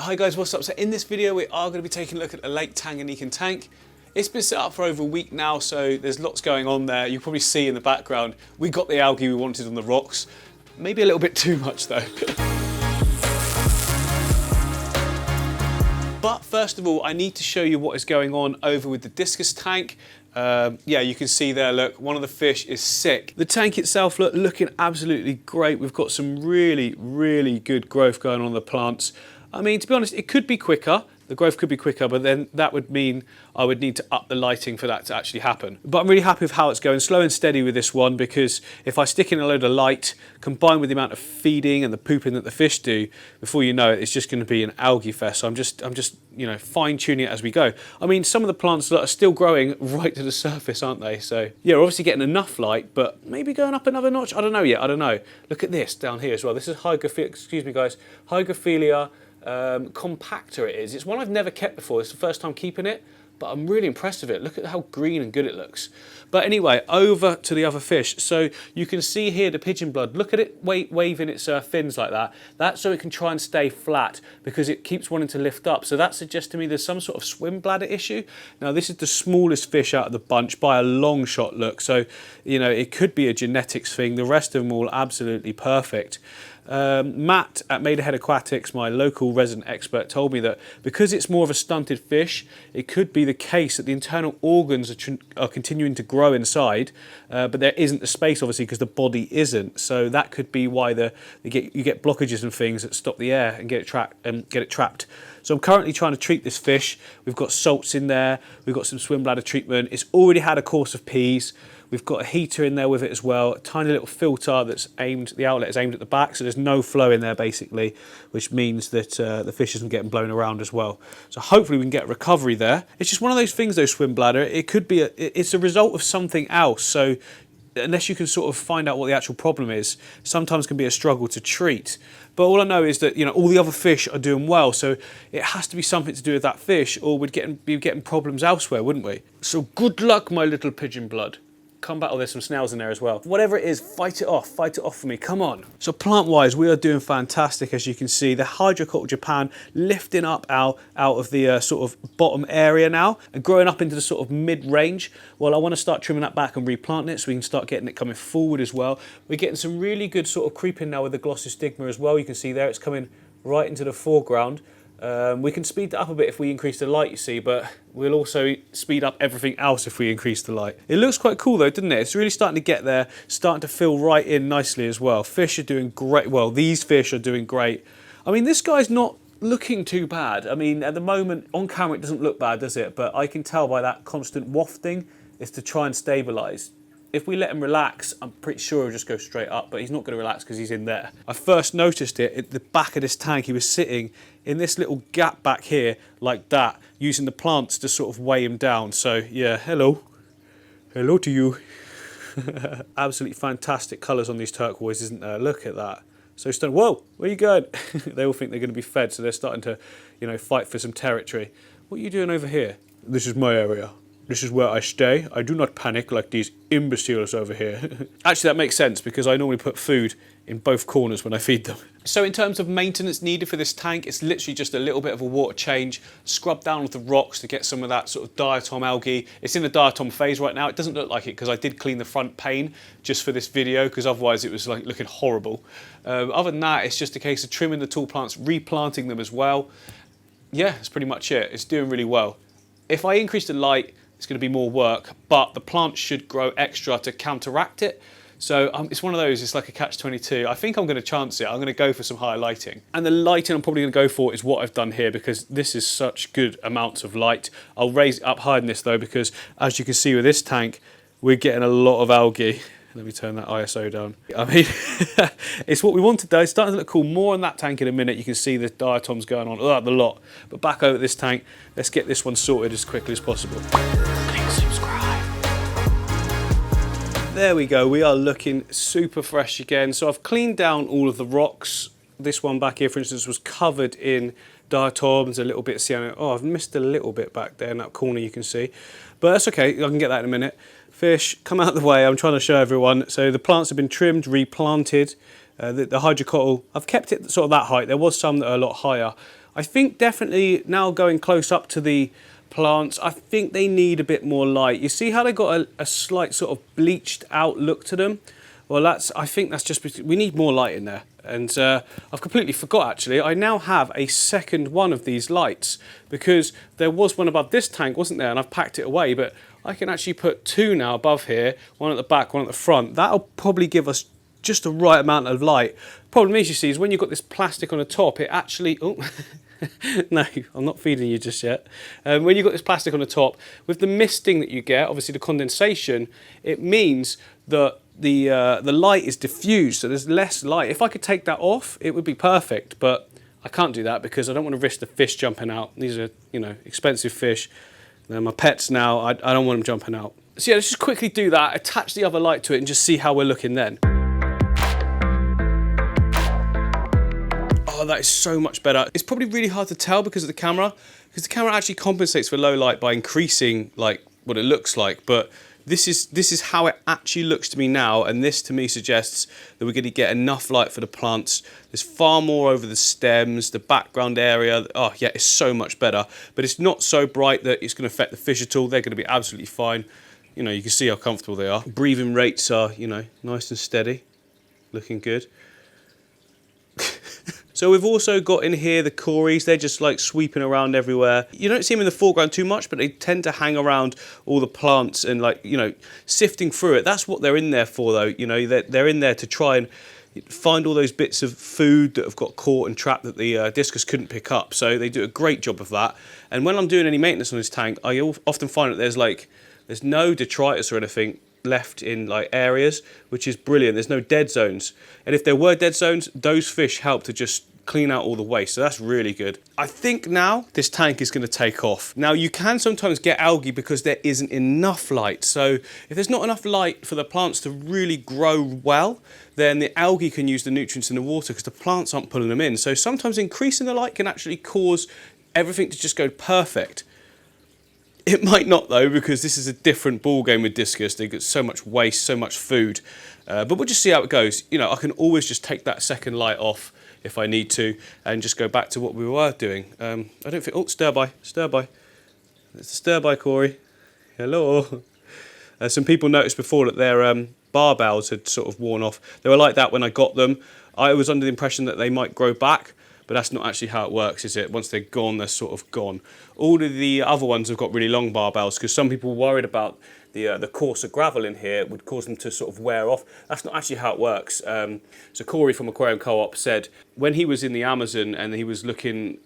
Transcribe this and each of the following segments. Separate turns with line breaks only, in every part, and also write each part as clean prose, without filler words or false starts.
Hi guys, what's up? So in this video we are going to be taking a look at the Lake Tanganyika tank. It's been set up for over a week now, so there's lots going on there. You'll probably see in the background, we got the algae we wanted on the rocks. Maybe a little bit too much though. But first of all, I need to show you what is going on over with the discus tank. Yeah, you can see there, look, one of the fish is sick. The tank itself, look, looking absolutely great. We've got some really good growth going on the plants. I mean, to be honest, it could be quicker. The growth could be quicker, but then that would mean I would need to up the lighting for that to actually happen. But I'm really happy with how it's going, slow and steady with this one, because if I stick in a load of light, combined with the amount of feeding and the pooping that the fish do, before you know it, it's just going to be an algae fest. So I'm just you know, fine tuning it as we go. I mean, some of the plants are still growing right to the surface, aren't they? So yeah, we're obviously getting enough light, but maybe going up another notch. I don't know yet. I don't know. Look at this down here as well. This is Hygrophila compactor it is. It's one I've never kept before. It's the first time keeping it, but I'm really impressed with it. Look at how green and good it looks. But anyway, over to the other fish. So you can see here the pigeon blood. Look at it waving its fins like that. That's so it can try and stay flat because it keeps wanting to lift up. So that suggests to me there's some sort of swim bladder issue. Now this is the smallest fish out of the bunch by a long shot, look. So, you know, it could be a genetics thing. The rest of them all absolutely perfect. Matt at Maidenhead Aquatics, my local resident expert, told me that because it's more of a stunted fish, it could be the case that the internal organs are continuing to grow inside, but there isn't the space, obviously, because the body isn't. So that could be why you get blockages and things that stop the air and get it trapped. So I'm currently trying to treat this fish. We've got salts in there. We've got some swim bladder treatment. It's already had a course of peas. We've got a heater in there with it as well, a tiny little filter that's the outlet is aimed at the back, so there's no flow in there basically, which means that the fish isn't getting blown around as well. So hopefully we can get a recovery there. It's just one of those things though, swim bladder, it could be, it's a result of something else, so unless you can sort of find out what the actual problem is, sometimes can be a struggle to treat. But all I know is that, you know, all the other fish are doing well, so it has to be something to do with that fish, or we'd be getting problems elsewhere, wouldn't we? So good luck, my little pigeon blood. Come back, oh, there's some snails in there as well. Whatever it is, fight it off for me, come on. So plant-wise, we are doing fantastic, as you can see. The Hydroculture Japan lifting up out of the sort of bottom area now and growing up into the sort of mid-range. Well, I want to start trimming that back and replanting it so we can start getting it coming forward as well. We're getting some really good sort of creeping now with the Glossostigma as well. You can see there, it's coming right into the foreground. We can speed that up a bit if we increase the light, you see, but we'll also speed up everything else if we increase the light. It looks quite cool though, doesn't it? It's really starting to get there, starting to fill right in nicely as well. Fish are doing great. Well, these fish are doing great. I mean, this guy's not looking too bad. I mean, at the moment, on camera it doesn't look bad, does it? But I can tell by that constant wafting, it's to try and stabilise. If we let him relax, I'm pretty sure he'll just go straight up, but he's not going to relax because he's in there. I first noticed it at the back of this tank. He was sitting in this little gap back here like that, using the plants to sort of weigh him down. So yeah, hello to you. Absolutely fantastic colours on these turquoise, isn't there? Look at that. So stunning. Whoa, where are you going? They all think they're going to be fed, so they're starting to, you know, fight for some territory. What are you doing over here? This is my area. This is where I stay. I do not panic like these imbeciles over here. Actually, that makes sense because I normally put food in both corners when I feed them. So in terms of maintenance needed for this tank, it's literally just a little bit of a water change, scrub down with the rocks to get some of that sort of diatom algae. It's in the diatom phase right now. It doesn't look like it because I did clean the front pane just for this video, because otherwise it was like looking horrible. Other than that, it's just a case of trimming the tall plants, replanting them as well. Yeah, that's pretty much it. It's doing really well. If I increase the light, it's going to be more work, but the plants should grow extra to counteract it. So it's one of those, it's like a catch-22. I think I'm going to chance it. I'm going to go for some higher lighting. And the lighting I'm probably going to go for is what I've done here, because this is such good amounts of light. I'll raise it up higher than this though, because as you can see with this tank, we're getting a lot of algae. Let me turn that ISO down. I mean, it's what we wanted though. It's starting to look cool. More on that tank in a minute. You can see the diatoms going on, the lot. But back over this tank, let's get this one sorted as quickly as possible. Please subscribe. There we go. We are looking super fresh again. So I've cleaned down all of the rocks. This one back here, for instance, was covered in diatoms, a little bit of cyano. Oh, I've missed a little bit back there in that corner, you can see. But that's okay. I can get that in a minute. Fish, come out of the way. I'm trying to show everyone. So the plants have been trimmed, replanted. The hydrocotyl, I've kept it sort of that height. There was some that are a lot higher. I think definitely now going close up to the plants, I think they need a bit more light. You see how they got a slight sort of bleached out look to them? Well, I think that's just because we need more light in there. And I've completely forgot actually, I now have a second one of these lights because there was one above this tank, wasn't there? And I've packed it away, but I can actually put two now above here, one at the back, one at the front. That'll probably give us just the right amount of light. Problem is, you see, is when you've got this plastic on the top, it actually, oh, no, I'm not feeding you just yet. When you've got this plastic on the top, with the misting that you get, obviously the condensation, it means that the light is diffused, so there's less light. If I could take that off, it would be perfect, but I can't do that because I don't want to risk the fish jumping out. These are, you know, expensive fish. They're my pets now. I don't want them jumping out. So yeah, let's just quickly do that, attach the other light to it and just see how we're looking then. Oh, that is so much better. It's probably really hard to tell because of the camera actually compensates for low light by increasing like what it looks like, but this is how it actually looks to me now, and this to me suggests that we're going to get enough light for the plants. There's far more over the stems, the background area. Oh yeah, it's so much better, but it's not so bright that it's going to affect the fish at all. They're going to be absolutely fine. You know, you can see how comfortable they are. Breathing rates are, you know, nice and steady, looking good. So we've also got in here the cories. They're just like sweeping around everywhere. You don't see them in the foreground too much, but they tend to hang around all the plants and, like, you know, sifting through it. That's what they're in there for, though. You know, they're in there to try and find all those bits of food that have got caught and trapped that the discus couldn't pick up. So they do a great job of that. And when I'm doing any maintenance on this tank, I often find that there's no detritus or anything left in like areas, which is brilliant. There's no dead zones, and if there were dead zones, those fish help to just clean out all the waste, so that's really good. I think now this tank is going to take off. Now you can sometimes get algae because there isn't enough light, so if there's not enough light for the plants to really grow well, then the algae can use the nutrients in the water because the plants aren't pulling them in. So sometimes increasing the light can actually cause everything to just go perfect. It might not though, because this is a different ball game with discus. They get so much waste, so much food. But we'll just see how it goes. You know, I can always just take that second light off if I need to and just go back to what we were doing. I don't think, oh, stir by. It's a stir by, Corey. Hello. Some people noticed before that their barbels had sort of worn off. They were like that when I got them. I was under the impression that they might grow back, but that's not actually how it works, is it? Once they're gone, they're sort of gone. All of the other ones have got really long barbels because some people were worried about the coarser gravel in here would cause them to sort of wear off. That's not actually how it works. So Corey from Aquarium Co-op said when he was in the Amazon and he was looking,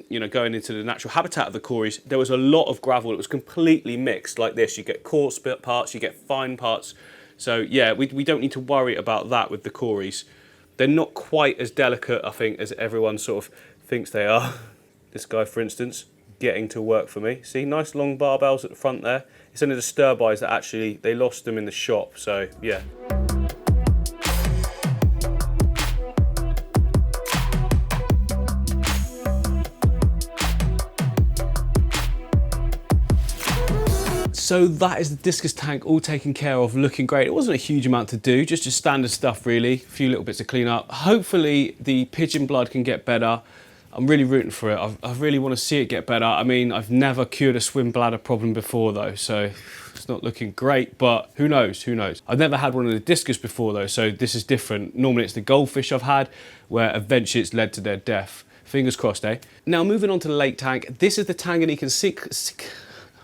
you know, going into the natural habitat of the cories, there was a lot of gravel that was completely mixed like this. You get coarse parts, you get fine parts. So yeah, we don't need to worry about that with the cories. They're not quite as delicate, I think, as everyone sort of thinks they are. This guy, for instance, getting to work for me. See, nice long barbels at the front there. It's only the stir-bys that actually, they lost them in the shop, so yeah. So that is the discus tank all taken care of, looking great. It wasn't a huge amount to do, just standard stuff really, a few little bits of clean up. Hopefully the pigeon blood can get better. I'm really rooting for it. I really want to see it get better. I mean, I've never cured a swim bladder problem before though, so it's not looking great, but who knows, who knows. I've never had one of the discus before though, so this is different. Normally it's the goldfish I've had, where eventually it's led to their death. Fingers crossed, eh? Now moving on to the lake tank. This is the Tanganyikan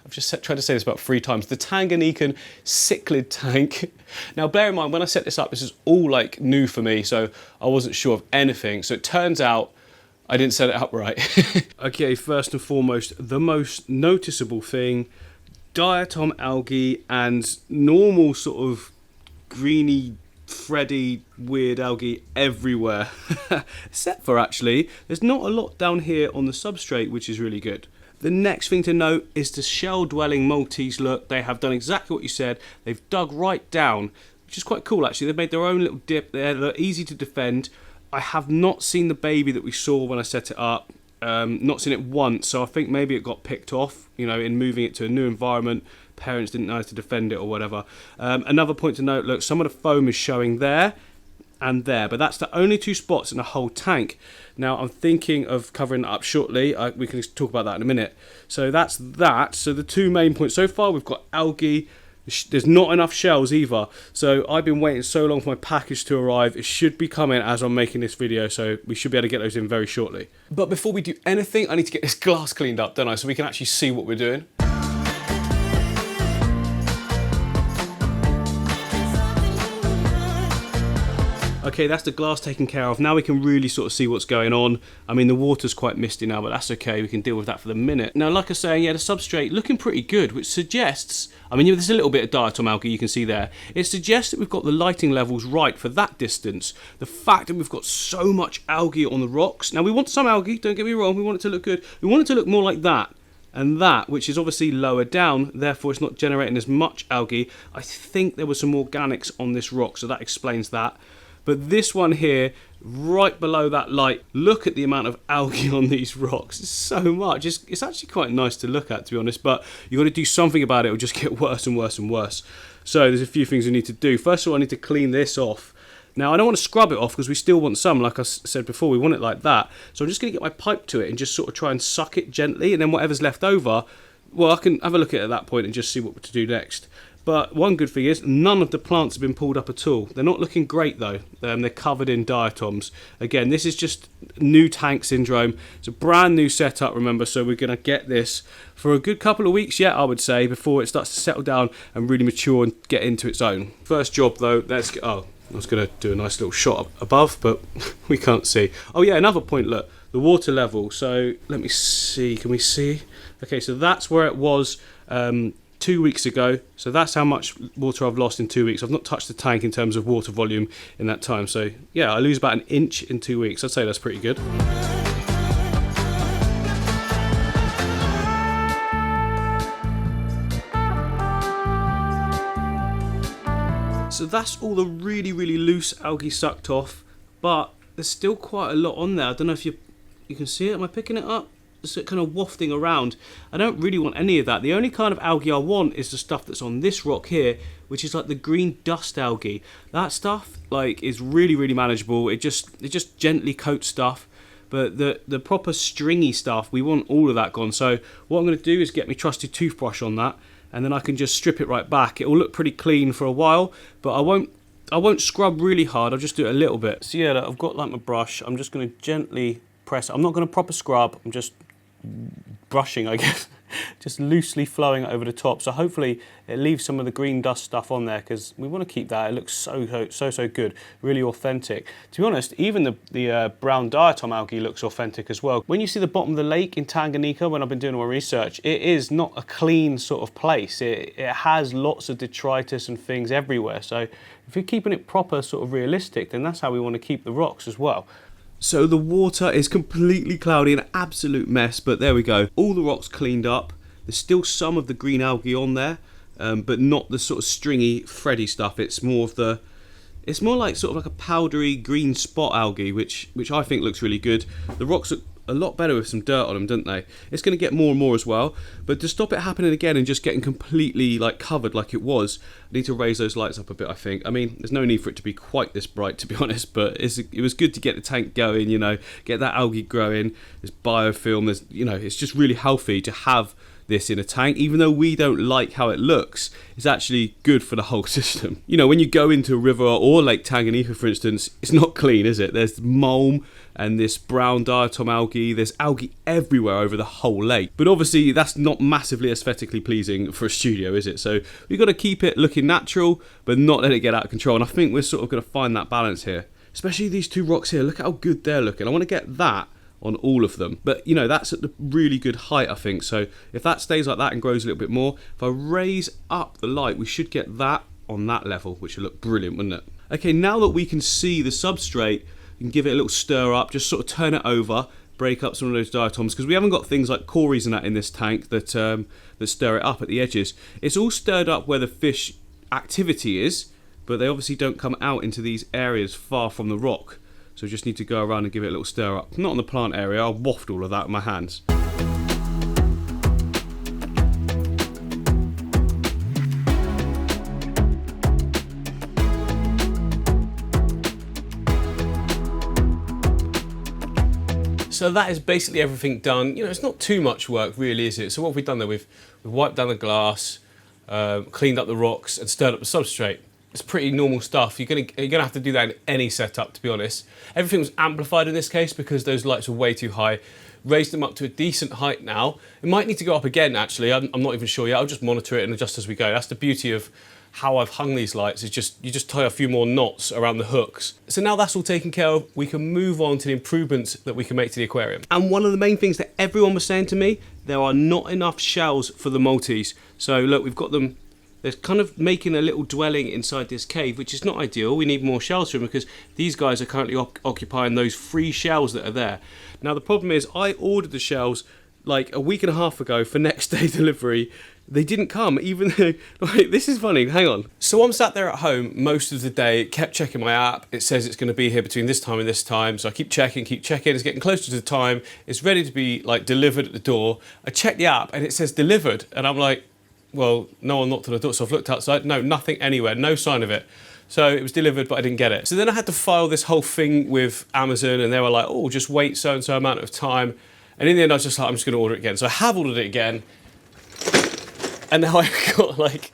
I've just tried to say this about 3 times. The Tanganyikan cichlid tank. Now bear in mind, when I set this up, this is all like new for me, so I wasn't sure of anything. So it turns out I didn't set it up right. Okay, first and foremost, the most noticeable thing, diatom algae and normal sort of greeny, thready, weird algae everywhere. Except for actually, there's not a lot down here on the substrate, which is really good. The next thing to note is the shell-dwelling Maltese look. They have done exactly what you said. They've dug right down, which is quite cool actually. They've made their own little dip there. They're easy to defend. I have not seen the baby that we saw when I set it up. Not seen it once, so I think maybe it got picked off, you know, in moving it to a new environment. Parents didn't know how to defend it or whatever. Another point to note, look, some of the foam is showing there. and there, but that's the only 2 spots in the whole tank. Now I'm thinking of covering that up shortly. We can talk about that in a minute. So that's that. So the 2 main points so far, we've got algae. There's not enough shells either, so I've been waiting so long for my package to arrive. It should be coming as I'm making this video, so we should be able to get those in very shortly. But before we do anything, I need to get this glass cleaned up, don't I, so we can actually see what we're doing. Okay, that's the glass taken care of. Now we can really sort of see what's going on. I mean, the water's quite misty now, but that's okay. We can deal with that for the minute. Now, like I was saying, yeah, the substrate looking pretty good, which suggests, I mean, there's a little bit of diatom algae you can see there. It suggests that we've got the lighting levels right for that distance. The fact that we've got so much algae on the rocks. Now, we want some algae, don't get me wrong. We want it to look good. We want it to look more like that. And that, which is obviously lower down, therefore it's not generating as much algae. I think there was some organics on this rock, so that explains that. But this one here, right below that light, look at the amount of algae on these rocks. It's so much. It's actually quite nice to look at, to be honest, but you've got to do something about it. It'll just get worse and worse and worse. So there's a few things we need to do. First of all, I need to clean this off. Now, I don't want to scrub it off because we still want some, like I said before, we want it like that. So I'm just going to get my pipe to it and just sort of try and suck it gently, and then whatever's left over, well, I can have a look at it at that point and just see what to do next. But one good thing is none of the plants have been pulled up at all. They're not looking great though. They're covered in diatoms. Again, this is just new tank syndrome. It's a brand new setup, remember, so we're going to get this for a good couple of weeks yet, I would say, before it starts to settle down and really mature and get into its own. First job though, I was going to do a nice little shot above, but we can't see. Oh yeah, another point, look, the water level. So let me see, can we see? Okay, so that's where it was 2 weeks ago, so that's how much water I've lost in 2 weeks. I've not touched the tank in terms of water volume in that time, so yeah, I lose about 1 inch in 2 weeks. I'd say that's pretty good. So that's all the really loose algae sucked off, but there's still quite a lot on there. I don't know if you can see it. Am I picking it up? It's kind of wafting around. I don't really want any of that. The only kind of algae I want is the stuff that's on this rock here, which is like the green dust algae. That stuff like is really manageable. It just gently coats stuff. But the proper stringy stuff, we want all of that gone. So what I'm going to do is get my trusty toothbrush on that, and then I can just strip it right back. It will look pretty clean for a while, but I won't scrub really hard. I'll just do it a little bit. So yeah, look, I've got like my brush. I'm just going to gently press it. I'm not going to proper scrub. I'm just brushing, I guess, just loosely flowing over the top. So hopefully it leaves some of the green dust stuff on there, because we want to keep that. It looks so good, really authentic. To be honest, even the brown diatom algae looks authentic as well. When you see the bottom of the lake in Tanganyika, when I've been doing my research, it is not a clean sort of place. It has lots of detritus and things everywhere. So if you're keeping it proper, sort of realistic, then that's how we want to keep the rocks as well. So the water is completely cloudy, an absolute mess, but there we go. All the rocks cleaned up. There's still some of the green algae on there, but not the sort of stringy, thready stuff. It's more like sort of like a powdery green spot algae, which I think looks really good. The rocks look a lot better with some dirt on them, don't they? It's going to get more and more as well, but to stop it happening again and just getting completely like covered like it was, I need to raise those lights up a bit, I think. I mean, there's no need for it to be quite this bright, to be honest, but it was good to get the tank going, you know, get that algae growing. There's biofilm, it's just really healthy to have this in a tank. Even though we don't like how it looks, it's actually good for the whole system. You know, when you go into a river or Lake Tanganyika, for instance, it's not clean, is it? There's mulm and this brown diatom algae. There's algae everywhere over the whole lake. But obviously that's not massively aesthetically pleasing for a studio, is it? So we've got to keep it looking natural, but not let it get out of control. And I think we're sort of going to find that balance here. Especially these 2 rocks here. Look at how good they're looking. I want to get that on all of them, but you know, that's at the really good height, I think. So if that stays like that and grows a little bit more, if I raise up the light, we should get that on that level, which would look brilliant, wouldn't it? Okay, now that we can see the substrate, you can give it a little stir up, just sort of turn it over, break up some of those diatoms, because we haven't got things like cories and that in this tank that stir it up at the edges. It's all stirred up where the fish activity is, but they obviously don't come out into these areas far from the rock. So just need to go around and give it a little stir up. Not on the plant area, I'll waft all of that with my hands. So that is basically everything done. You know, it's not too much work really, is it? So what have we done there? We've wiped down the glass, cleaned up the rocks and stirred up the substrate. It's pretty normal stuff. You're gonna have to do that in any setup, to be honest. Everything was amplified in this case because those lights were way too high. Raised them up to a decent height now. It might need to go up again, actually. I'm not even sure yet. I'll just monitor it and adjust as we go. That's the beauty of how I've hung these lights, is you just tie a few more knots around the hooks. So now that's all taken care of, we can move on to the improvements that we can make to the aquarium. And one of the main things that everyone was saying to me, there are not enough shells for the multis. So look, we've got them, they're kind of making a little dwelling inside this cave, which is not ideal. We need more shells for them because these guys are currently occupying those 3 shells that are there. Now the problem is, I ordered the shells like a week and a half ago for next day delivery. They didn't come, even though, like, this is funny, hang on. So I'm sat there at home most of the day, kept checking my app. It says it's gonna be here between this time and this time. So I keep checking, it's getting closer to the time. It's ready to be like delivered at the door. I check the app and it says delivered. And I'm like, well, no one knocked on the door. So I've looked outside, no, nothing anywhere, no sign of it. So it was delivered, but I didn't get it. So then I had to file this whole thing with Amazon and they were like, oh, just wait so-and-so amount of time. And in the end, I was just like, I'm just gonna order it again. So I have ordered it again. And now I've got like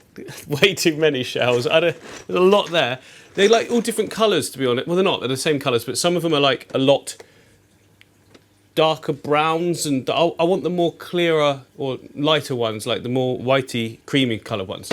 way too many shells. There's a lot there. They're like all different colours, to be honest. Well, they're not, they're the same colours, but some of them are like a lot darker browns, and I want the more clearer or lighter ones, like the more whitey, creamy coloured ones.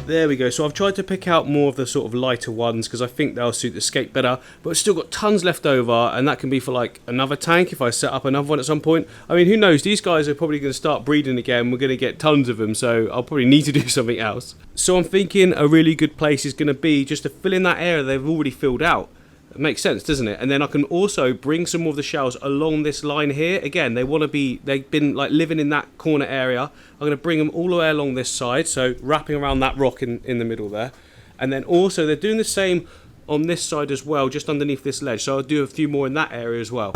There we go. So I've tried to pick out more of the sort of lighter ones because I think they'll suit the scape better, but we've still got tons left over, and that can be for like another tank if I set up another one at some point. I mean, who knows? These guys are probably going to start breeding again. We're going to get tons of them, so I'll probably need to do something else. So I'm thinking a really good place is going to be just to fill in that area they've already filled out. It makes sense, doesn't it? And then I can also bring some more of the shells along this line here. Again, they've been like living in that corner area. I'm going to bring them all the way along this side, so wrapping around that rock in the middle there. And then also they're doing the same on this side as well, just underneath this ledge. So I'll do a few more in that area as well.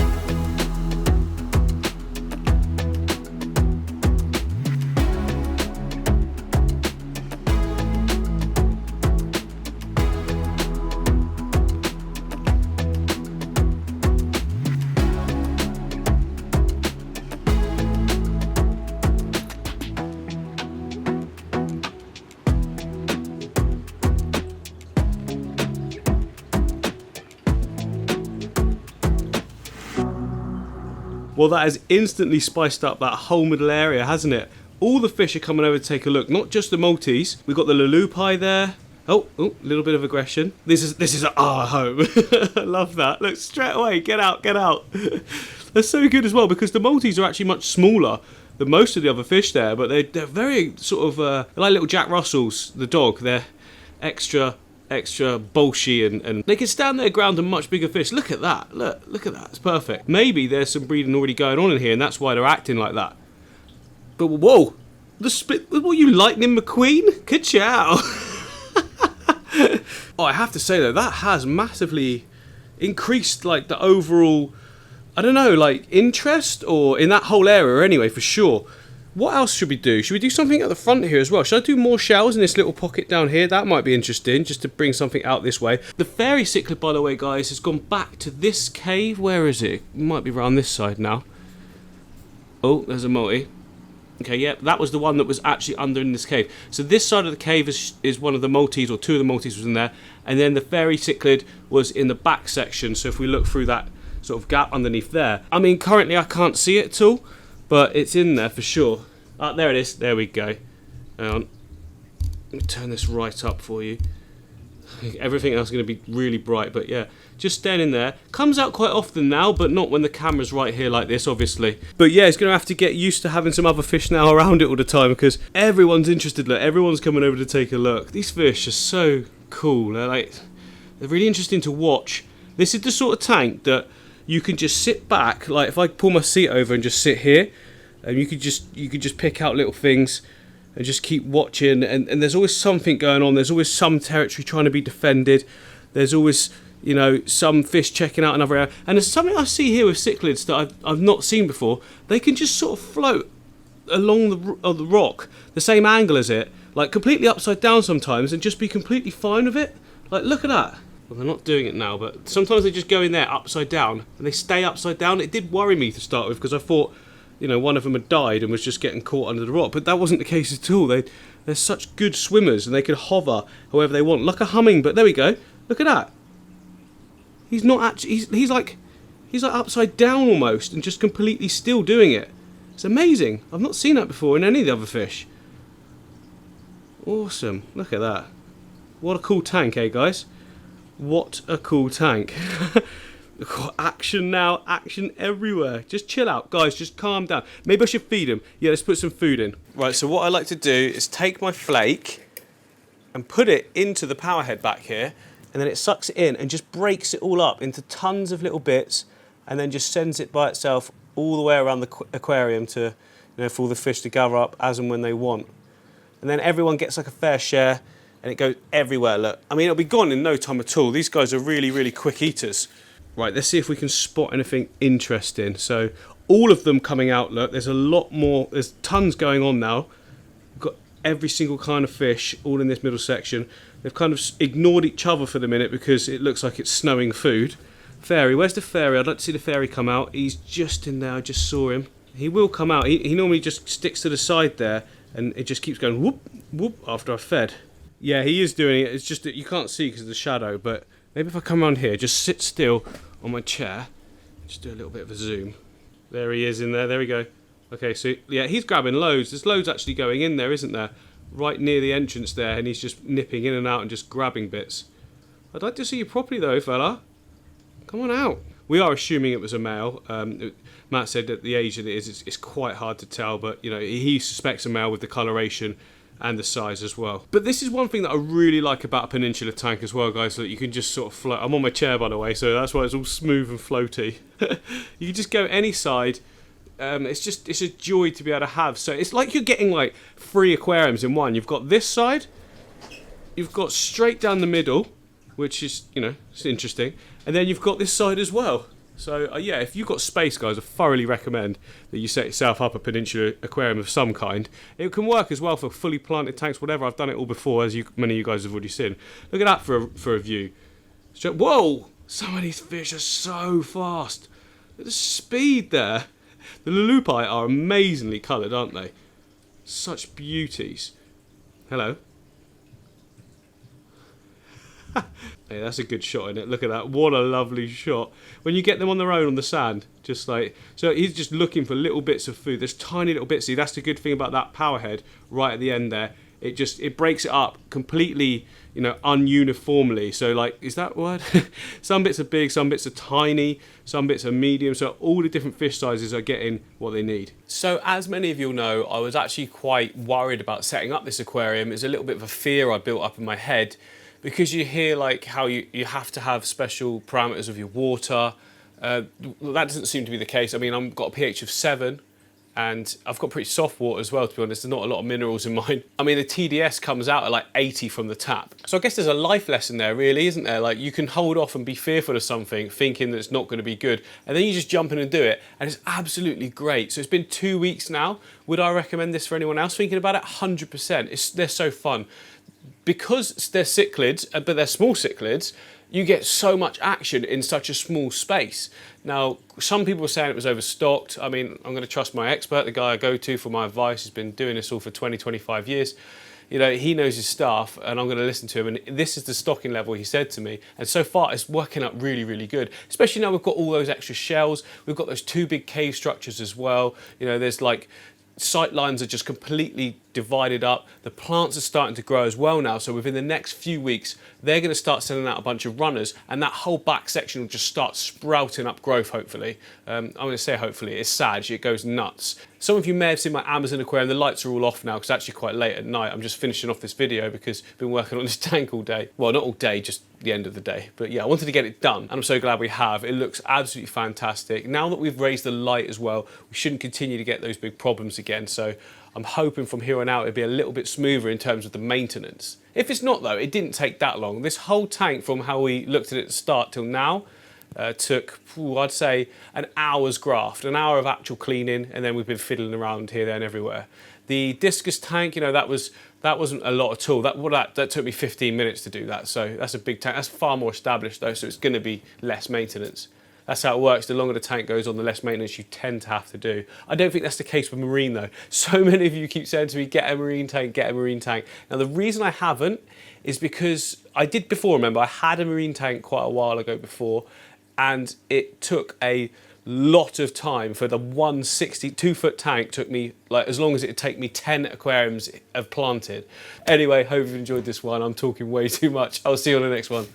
Well, that has instantly spiced up that whole middle area, hasn't it? All the fish are coming over to take a look, not just the multis. We've got the lulupi there. Oh, little bit of aggression. This is our home. I love that. Look, straight away, get out, get out. That's so good as well, because the multis are actually much smaller than most of the other fish there, but they're very sort of, they're like little Jack Russells, the dog. They're extra bolshy, and they can stand their ground on much bigger fish. Look at that, look at that, it's perfect. Maybe there's some breeding already going on in here and that's why they're acting like that. But whoa, the spit, what, you Lightning McQueen? Ka-chow. Oh, I have to say though, that has massively increased like the overall, I don't know, like interest or in that whole area anyway, for sure. What else should we do? Should we do something at the front here as well? Should I do more shells in this little pocket down here? That might be interesting, just to bring something out this way. The fairy cichlid, by the way, guys, has gone back to this cave. Where is it? It might be around this side now. Oh, there's a multi. Okay, yeah, that was the one that was actually under in this cave. So this side of the cave is one of the multis, or two of the multis was in there. And then the fairy cichlid was in the back section. So if we look through that sort of gap underneath there. I mean, currently I can't see it at all, but it's in there for sure. There it is. There we go. Hang on. Let me turn this right up for you. Everything else is going to be really bright, but yeah, just standing there. Comes out quite often now, but not when the camera's right here like this, obviously. But yeah, it's going to have to get used to having some other fish now around it all the time, because everyone's interested. Look, everyone's coming over to take a look. These fish are so cool. They're really interesting to watch. This is the sort of tank that you can just sit back. Like if I pull my seat over and just sit here, and you could just pick out little things and just keep watching, and there's always something going on. There's always some territory trying to be defended. There's always, you know, some fish checking out another area. And there's something I see here with cichlids that I've not seen before. They can just sort of float along the rock, the same angle as it, like completely upside down sometimes, and just be completely fine with it. Like, look at that. Well, they're not doing it now, but sometimes they just go in there upside down, and they stay upside down. It did worry me to start with, because I thought, you know, one of them had died and was just getting caught under the rock, but that wasn't the case at all. They're such good swimmers, and they can hover however they want, like a humming. But there we go. Look at that. He's not actually. He's like upside down almost, and just completely still doing it. It's amazing. I've not seen that before in any of the other fish. Awesome. Look at that. What a cool tank, eh, guys? What a cool tank. Action now, action everywhere. Just chill out, guys, just calm down. Maybe I should feed him. Yeah, let's put some food in. Right, so what I like to do is take my flake and put it into the power head back here, and then it sucks it in and just breaks it all up into tons of little bits, and then just sends it by itself all the way around the aquarium to, you know, for all the fish to gather up as and when they want. And then everyone gets like a fair share, and it goes everywhere. Look, I mean, it'll be gone in no time at all. These guys are really, really quick eaters. Right, let's see if we can spot anything interesting. So all of them coming out, look, there's a lot more, there's tons going on now. We've got every single kind of fish all in this middle section. They've kind of ignored each other for the minute because it looks like it's snowing food. Fairy, where's the fairy? I'd like to see the fairy come out. He's just in there, I just saw him. He will come out. He normally just sticks to the side there, and it just keeps going whoop, whoop after I've fed. Yeah, he is doing it. It's just that you can't see because of the shadow, but maybe if I come around here, just sit still on my chair, just do a little bit of a zoom. There he is in there, there we go. Okay, so yeah, he's grabbing loads. There's loads actually going in there, isn't there? Right near the entrance there, and he's just nipping in and out and just grabbing bits. I'd like to see you properly though, fella. Come on out. We are assuming it was a male. Matt said that the age that it is, it's quite hard to tell, but you know, he suspects a male with the coloration and the size as well. But this is one thing that I really like about a peninsula tank as well, guys, so that you can just sort of float. I'm on my chair, by the way, so that's why it's all smooth and floaty. You can just go any side. It's a joy to be able to have. So it's like you're getting like 3 aquariums in one. You've got this side, you've got straight down the middle, which is, you know, it's interesting, and then you've got this side as well. So yeah, if you've got space, guys, I thoroughly recommend that you set yourself up a peninsula aquarium of some kind. It can work as well for fully planted tanks, whatever. I've done it all before, as many of you guys have already seen. Look at that for a view. So, whoa! Some of these fish are so fast. The speed there. The lulupi are amazingly coloured, aren't they? Such beauties. Hello. Hey, that's a good shot, isn't it? Look at that. What a lovely shot. When you get them on their own on the sand, just like... So he's just looking for little bits of food. There's tiny little bits. See, that's the good thing about that power head right at the end there. It breaks it up completely, you know, ununiformly. So, like, is that word? Some bits are big, some bits are tiny, some bits are medium. So all the different fish sizes are getting what they need. So as many of you know, I was actually quite worried about setting up this aquarium. It's a little bit of a fear I built up in my head, because you hear like how you have to have special parameters of your water. That doesn't seem to be the case. I mean, I've got a pH of 7, and I've got pretty soft water as well, to be honest. There's not a lot of minerals in mine. I mean, the TDS comes out at like 80 from the tap. So I guess there's a life lesson there, really, isn't there? Like, you can hold off and be fearful of something, thinking that it's not going to be good, and then you just jump in and do it, and it's absolutely great. So it's been 2 weeks now. Would I recommend this for anyone else thinking about it? 100%. They're so fun. Because they're cichlids, but they're small cichlids, you get so much action in such a small space. Now, some people were saying it was overstocked. I mean, I'm going to trust my expert, the guy I go to for my advice. He's been doing this all for 20, 25 years. You know, he knows his stuff, and I'm going to listen to him. And this is the stocking level he said to me. And so far, it's working out really, really good. Especially now we've got all those extra shells. We've got those 2 big cave structures as well. You know, there's like... sight lines are just completely divided up. The plants are starting to grow as well now, so within the next few weeks they're going to start sending out a bunch of runners, and that whole back section will just start sprouting up growth, hopefully. I'm going to say hopefully. It's sad, it goes nuts. Some of you may have seen my Amazon aquarium. The lights are all off now because it's actually quite late at night. I'm just finishing off this video because I've been working on this tank all day. Well, not all day, just the end of the day. But yeah, I wanted to get it done, and I'm so glad we have. It looks absolutely fantastic. Now that we've raised the light as well, we shouldn't continue to get those big problems again. So I'm hoping from here on out it'll be a little bit smoother in terms of the maintenance. If it's not though, it didn't take that long. This whole tank, from how we looked at it at the start till now, took, I'd say, an hour's graft, an hour of actual cleaning, and then we've been fiddling around here, there and everywhere. The discus tank, you know, that wasn't a lot at all. That took me 15 minutes to do that. So that's a big tank. That's far more established though, so it's going to be less maintenance. That's how it works. The longer the tank goes on, the less maintenance you tend to have to do. I don't think that's the case with marine though. So many of you keep saying to me, get a marine tank, get a marine tank. Now the reason I haven't is because I did before, remember, I had a marine tank quite a while ago before, and it took a lot of time for the 162-foot tank. Took me like as long as it'd take me 10 aquariums of planted. Anyway, hope you've enjoyed this one. I'm talking way too much. I'll see you on the next one.